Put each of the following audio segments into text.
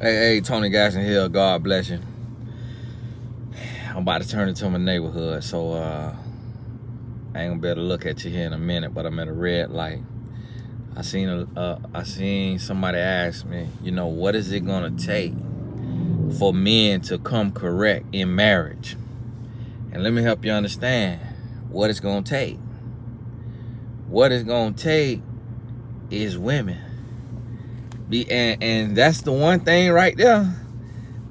Hey, Tony Gaston here. God bless you. I'm about to turn into my neighborhood, so I ain't gonna be able to look at you here in a minute, but I'm at a red light. I seen somebody ask me, what is it gonna take for men to come correct in marriage? And let me help you understand what it's gonna take. What it's gonna take is women. And that's the one thing right there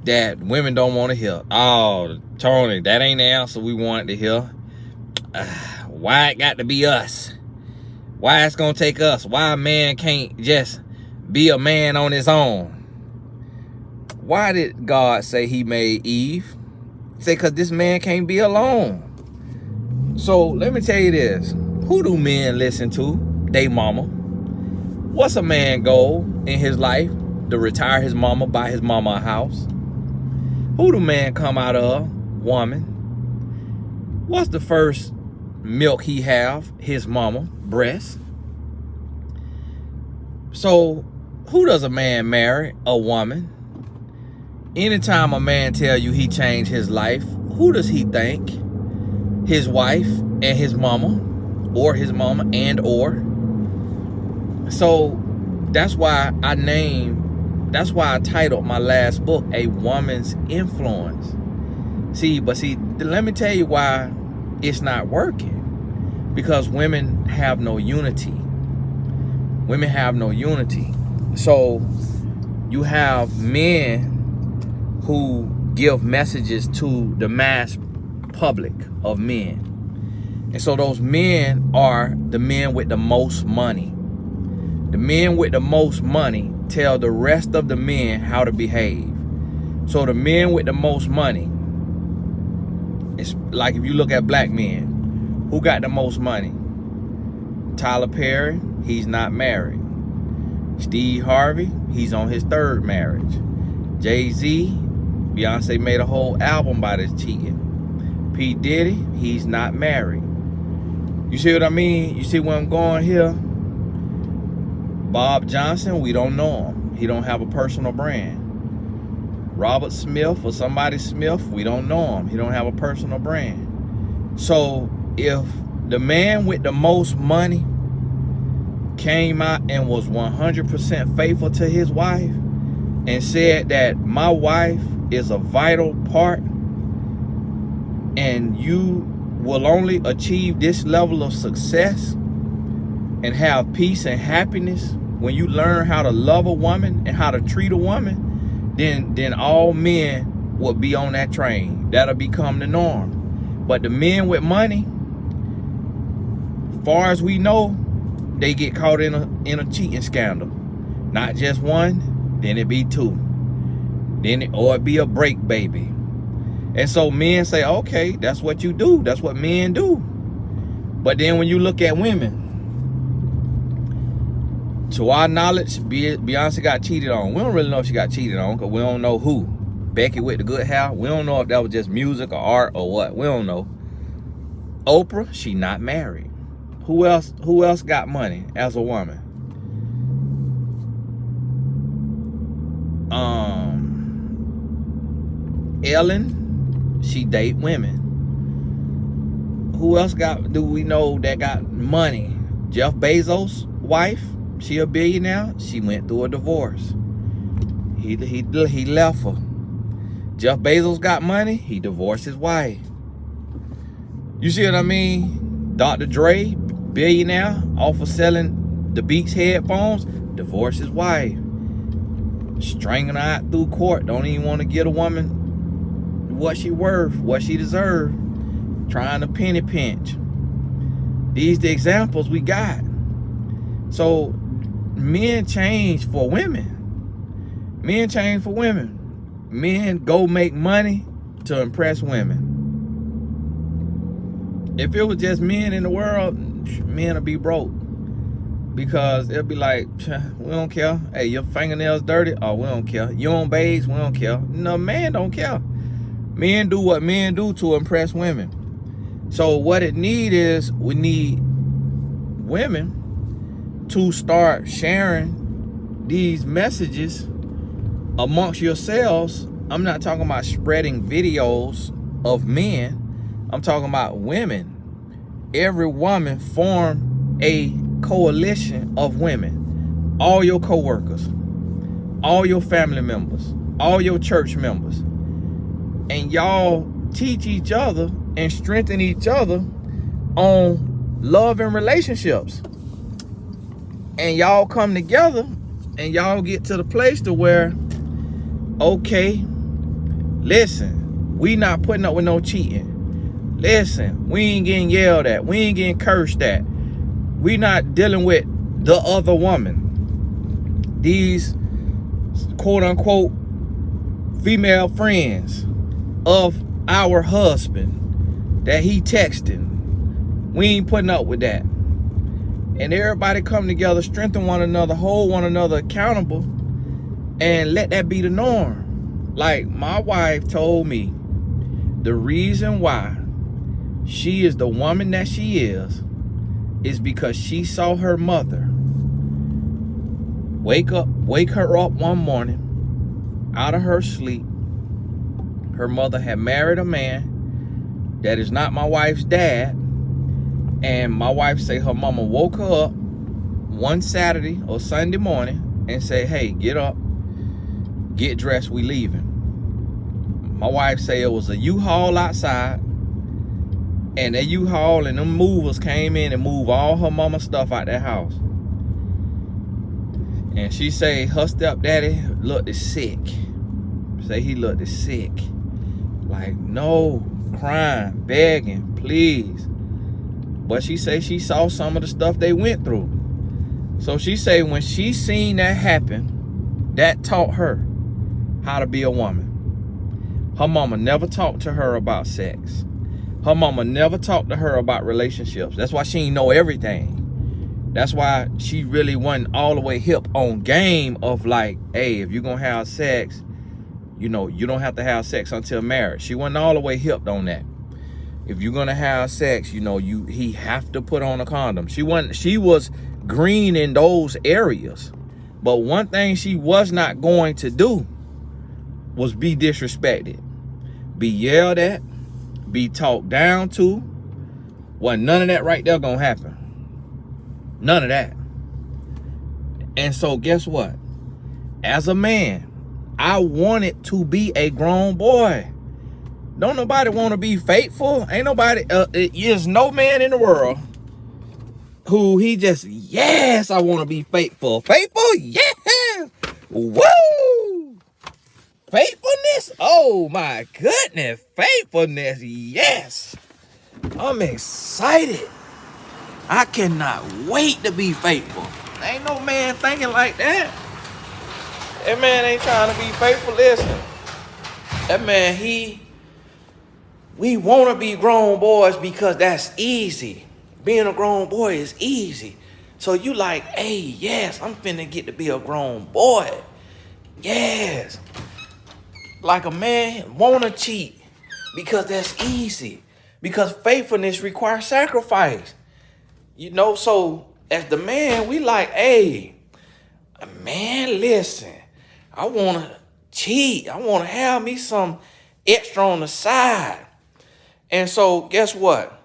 that women don't want to hear. Oh, Tony, that ain't the answer we wanted to hear. Why it got to be us? Why it's gonna take us? Why a man can't just be a man on his own? Why did God say he made Eve? Say, because this man can't be alone. So let me tell you this. Who do men listen to? They mama. What's a man goal in his life? To retire his mama, buy his mama a house. Who do man come out of? Woman. What's the first milk he have? His mama, breast. So who does a man marry? A woman. Anytime a man tell you he changed his life, who does he think? His wife and his mama, or his mama and or. So that's why I titled my last book, A Woman's Influence. See, let me tell you why it's not working. Because women have no unity. Women have no unity. So you have men who give messages to the mass public of men. And so those men are the men with the most money. The men with the most money tell the rest of the men how to behave. So the men with the most money, it's like if you look at black men, who got the most money? Tyler Perry, he's not married. Steve Harvey, he's on his third marriage. Jay-Z, Beyonce made a whole album about his cheating. P. Diddy, he's not married. You see what I mean? You see where I'm going here? Bob Johnson, we don't know him. He don't have a personal brand. Robert Smith or somebody Smith, we don't know him. He don't have a personal brand. So if the man with the most money came out and was 100% faithful to his wife and said that my wife is a vital part and you will only achieve this level of success and have peace and happiness when you learn how to love a woman and how to treat a woman, then all men will be on that train. That'll become the norm. But the men with money, far as we know, they get caught in a cheating scandal. Not just one, then it be two. Or it be a break baby. And so men say, okay, that's what you do. That's what men do. But then when you look at women, to our knowledge, Beyonce got cheated on. We don't really know if she got cheated on because we don't know who. Becky with the good hair. We don't know if that was just music or art or what. We don't know. Oprah, she not married. Who else got money as a woman? Ellen, she date women. Who else do we know that got money? Jeff Bezos' wife, she a billionaire. She went through a divorce. He left her. Jeff Bezos got money. He divorced his wife. You see what I mean? Dr. Dre, billionaire, off of selling the Beats headphones, divorced his wife. Stringing her out through court. Don't even want to get a woman what she worth, what she deserve. Trying to penny pinch. These the examples we got. So men change for women. Men change for women. Men go make money to impress women. If it was just men in the world, men would be broke. Because it'll be like, we don't care. Hey, your fingernails dirty? Oh, we don't care. You on beige? We don't care. No, man don't care. Men do what men do to impress women. So what it need is, we need women to start sharing these messages amongst yourselves, I'm not talking about spreading videos of men. I'm talking about women. Every woman form a coalition of women. All your co-workers, all your family members, all your church members. And y'all teach each other and strengthen each other on love and relationships. And y'all come together and y'all get to the place to where, okay, listen, we not putting up with no cheating. Listen, we ain't getting yelled at. We ain't getting cursed at. We not dealing with the other woman. These quote unquote female friends of our husband that he texting. We ain't putting up with that. And everybody come together, strengthen one another, hold one another accountable, and let that be the norm. Like my wife told me, the reason why she is the woman that she is because she saw her mother wake her up one morning out of her sleep. Her mother had married a man that is not my wife's dad. And my wife say her mama woke her up one Saturday or Sunday morning and say, hey, get up, get dressed, we leaving. My wife say it was a U-Haul outside, and that U-Haul and them movers came in and moved all her mama stuff out that house. And she say her stepdaddy looked sick. Say he looked sick. Like, no, crying, begging, please. But she say she saw some of the stuff they went through. So she say when she seen that happen, that taught her how to be a woman. Her mama never talked to her about sex. Her mama never talked to her about relationships. That's why she ain't know everything. That's why she really wasn't all the way hip on game of like, hey, if you're gonna have sex, you know, you don't have to have sex until marriage. She wasn't all the way hipped on that. If you're gonna have sex, you know, he have to put on a condom. She was green in those areas. But one thing she was not going to do was be disrespected, be yelled at, be talked down to. Well, none of that right there gonna happen. None of that. And so guess what? As a man, I wanted to be a grown boy. Don't nobody want to be faithful. Ain't nobody, there's no man in the world who he just, yes, I want to be faithful. Faithful? Yes. Woo! Faithfulness? Oh my goodness. Faithfulness? Yes. I'm excited. I cannot wait to be faithful. Ain't no man thinking like that. That man ain't trying to be faithful. Listen, that man, we want to be grown boys because that's easy. Being a grown boy is easy. So you like, hey, yes, I'm finna get to be a grown boy. Yes. Like a man want to cheat because that's easy. Because faithfulness requires sacrifice. You know, so as the man, we like, hey, man, listen, I want to cheat. I want to have me some extra on the side. And so guess what?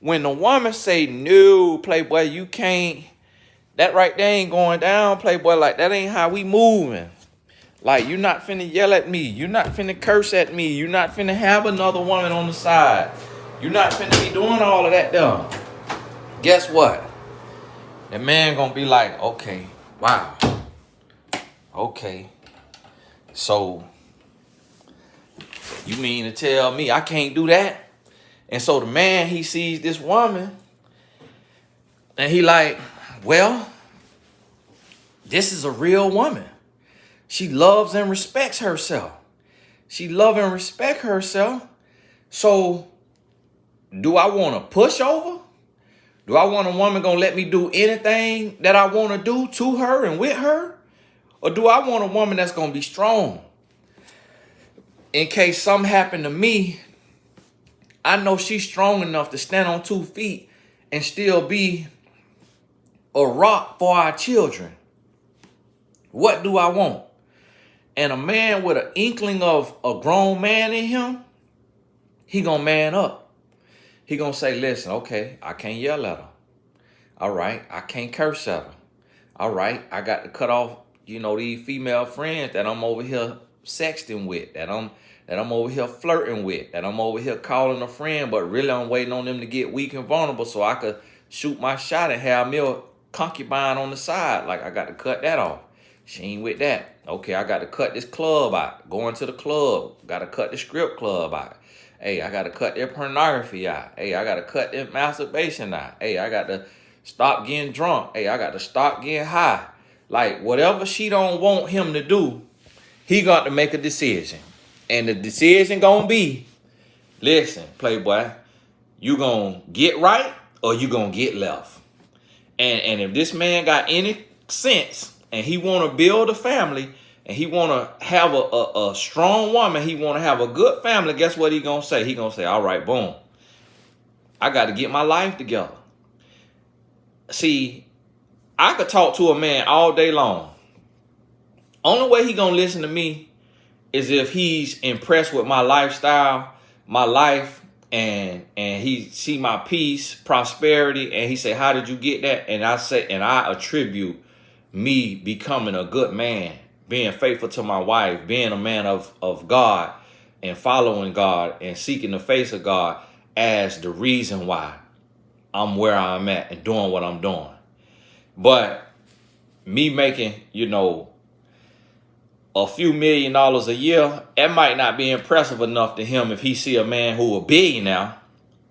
When the woman say, no, Playboy, you can't, that right there ain't going down, Playboy. Like, that ain't how we moving. Like, you're not finna yell at me. You're not finna curse at me. You're not finna have another woman on the side. You're not finna be doing all of that though. Guess what? The man gonna be like, okay, wow. Okay. So, you mean to tell me I can't do that? And so the man, he sees this woman and he like, well, this is a real woman. She loves and respects herself. She loves and respects herself. So do I want to push over? Do I want a woman gonna let me do anything that I want to do to her and with her? Or do I want a woman that's gonna be strong? In case something happened to me, I know she's strong enough to stand on 2 feet and still be a rock for our children. What do I want? And a man with an inkling of a grown man in him, he gonna man up. He gonna say, listen, okay, I can't yell at her. All right, I can't curse at her. All right, I got to cut off, these female friends that I'm over here sexting with, that I'm over here flirting with, that I'm over here calling a friend, but really I'm waiting on them to get weak and vulnerable so I could shoot my shot and have me a concubine on the side. Like, I got to cut that off. She ain't with that. Okay, I got to cut this club out. Going to the club. Got to cut the strip club out. Hey, I got to cut their pornography out. Hey, I got to cut their masturbation out. Hey, I got to stop getting drunk. Hey, I got to stop getting high. Like, whatever she don't want him to do, he got to make a decision. And the decision gonna be, listen, playboy, you gonna get right or you gonna get left. And if this man got any sense and he want to build a family and he want to have a strong woman, he want to have a good family, guess what he going to say? He going to say, all right, boom, I got to get my life together. See, I could talk to a man all day long. Only way he going to listen to me is if he's impressed with my lifestyle, my life, and he see my peace, prosperity, and he say, how did you get that? And I say, and I attribute me becoming a good man, being faithful to my wife, being a man of God and following God and seeking the face of God as the reason why I'm where I'm at and doing what I'm doing. But me making, a few $1 million a year, it might not be impressive enough to him if he see a man who a billionaire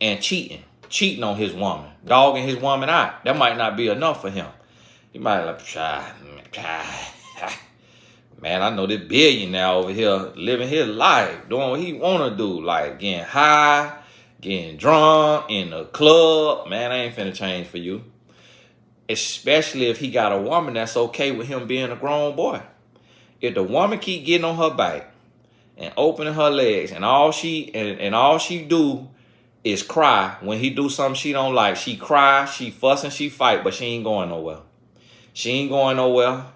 and cheating on his woman, dogging his woman out. That might not be enough for him. He might like, man, I know this billionaire over here living his life, doing what he want to do, like getting high, getting drunk in the club. Man, I ain't finna change for you. Especially if he got a woman that's okay with him being a grown boy. If the woman keep getting on her back and opening her legs and all she do is cry when he do something she don't like, she cry, she fuss and she fight, but she ain't going nowhere. She ain't going nowhere.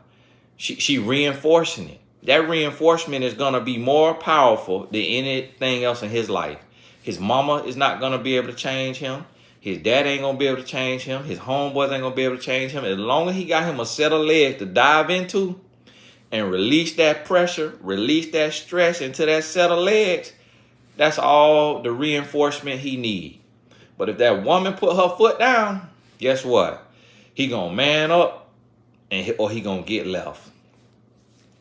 She reinforcing it. That reinforcement is going to be more powerful than anything else in his life. His mama is not going to be able to change him. His dad ain't going to be able to change him. His homeboys ain't going to be able to change him. As long as he got him a set of legs to dive into and release that pressure, release that stress into that set of legs, that's all the reinforcement he need. But if that woman put her foot down, guess what? He going to man up or he going to get left.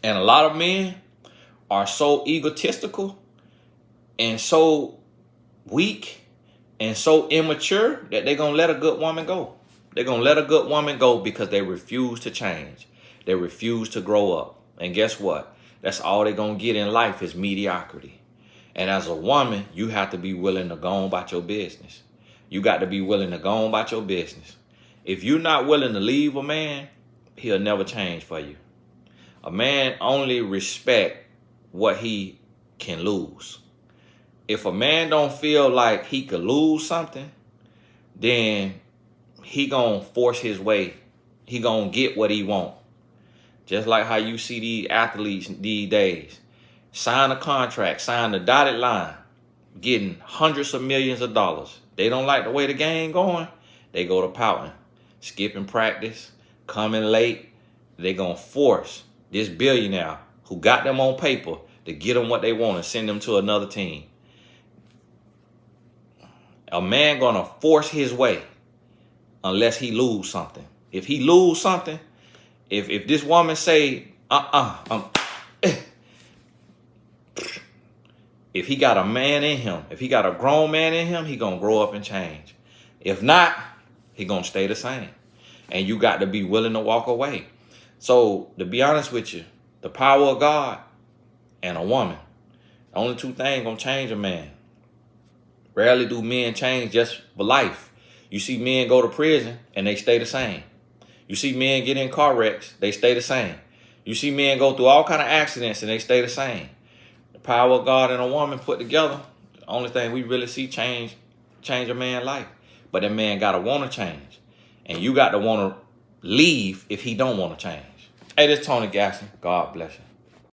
And a lot of men are so egotistical and so weak and so immature that they're going to let a good woman go. They're going to let a good woman go because they refuse to change. They refuse to grow up. And guess what? That's all they're going to get in life is mediocrity. And as a woman, you have to be willing to go on about your business. You got to be willing to go on about your business. If you're not willing to leave a man, he'll never change for you. A man only respect what he can lose. If a man don't feel like he could lose something, then he gonna force his way. He gonna get what he want. Just like how you see these athletes these days. Sign a contract, sign the dotted line, getting hundreds of millions of dollars. They don't like the way the game going, they go to pouting, skipping practice, coming late. They gonna force this billionaire who got them on paper to get them what they want and send them to another team. A man gonna force his way unless he lose something. If he lose something, if this woman say, if he got a man in him, if he got a grown man in him, he gonna grow up and change. If not, he gonna stay the same. And you got to be willing to walk away. So to be honest with you, the power of God and a woman, the only two things gonna change a man. Rarely do men change just for life. You see men go to prison and they stay the same. You see men get in car wrecks, they stay the same. You see men go through all kind of accidents and they stay the same. The power of God and a woman put together, the only thing we really see change a man's life. But that man gotta want to change. And you got to want to leave if he don't want to change. Hey, this is Tony Gaston. God bless you.